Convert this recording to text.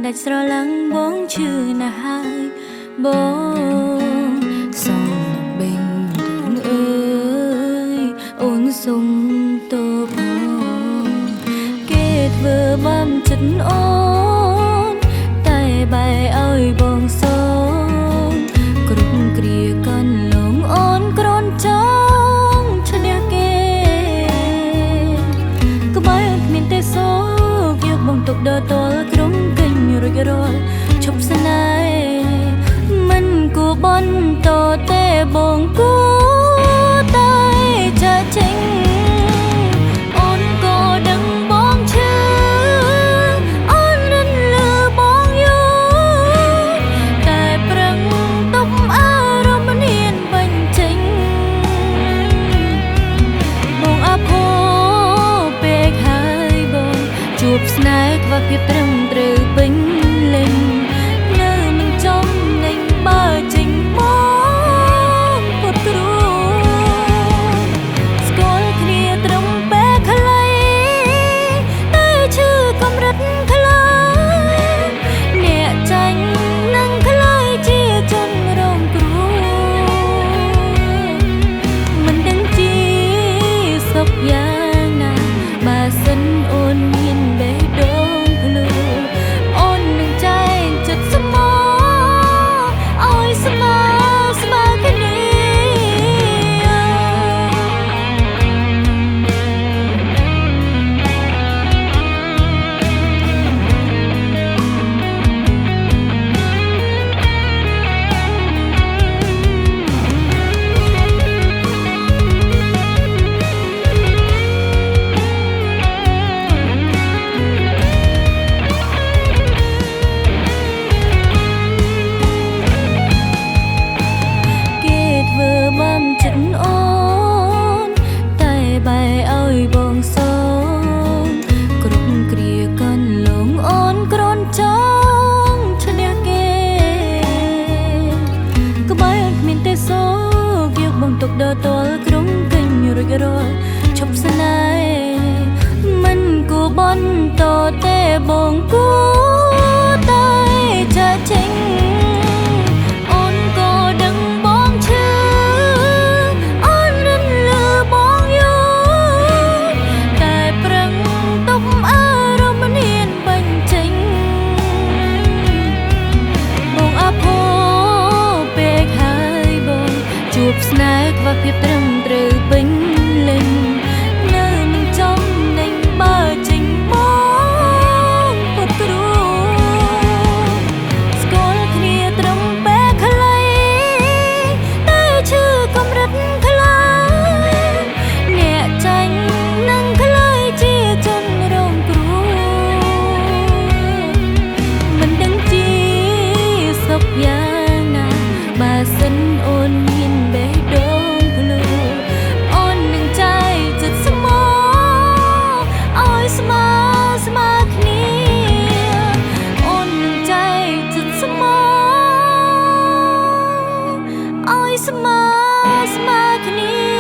ដាច់ស្រឡាំងបងឈឺណាស់ហើយបងសុំបេងរឿងអើយអូនសុំតបគេធ្វើបំចិត្តអូនតែបែឲ្យបងសងគ្រប់គ្រាកាន់លងអូនក្រនចង់ឈ្នះគេក្បែរគ្មានទេសោកយកបងទុកដល់តល់ក្រុមកេញរួចរាល់ឈប់ស្នេហ៍មិនគួរបន់តតែបងគួរតែចាចេញអូនក៏ដឹងបងឈឺអូនរិនលឺបងយូរតែប្រឹងទប់អារម្មណ៍នានបញ្ចេញបងអភ័យពេកហើយបងជួបស្នេហ៍ខ្វះភាពត្រឹមត្រូវពេញលេញនៅមិនចំណេញបើចេញមកពុតគ្រូស្គាល់គ្នាត្រឹមពេលខ្លីតែឈឺកម្រិតខ្លាំងអ្នកចាញ់នឹងខ្លាយជាជនរងគ្រោះមិនដឹងជាសុខយ៉ាងណាបើសិនអូនមានបេះដូងភ្លឺអូននឹងចែកចិត្តស្មោឲ្យស្មើគ្នាបំចិត្តអូនតែបែឲ្យបងសងគ្រប់គ្រាកាន់លងអូនក្រនចង់ឈ្នះគេក្បែរគ្មានទេសោកយកបងទុកដល់តល់ក្រុមកេញរួចរាល់ឈប់ស្នេហ៍មិនគួរបន់តតែបងគួរតែចាចេញជួបស្នេហ៍ខ្វះភាពត្រឹមត្រូវពេញលេញនៅមិនចំណេញបើចេញមកពុតគ្រូស្គាល់គ្នាត្រឹមពេលខ្លីតែឈឺកម្រិតខ្លាំងអ្នកចាញ់នឹងខ្លាយជាជនរងគ្រោះមិនដឹងជាសុខយ៉ាងណាបើសិនអូនមានបេះដូងភ្លឺអូននឹងចែកចិត្តស្មោឲ្យស្មើគ្នាអូននឹងចែកចិត្តស្មោឲ្យស្មើគ្នា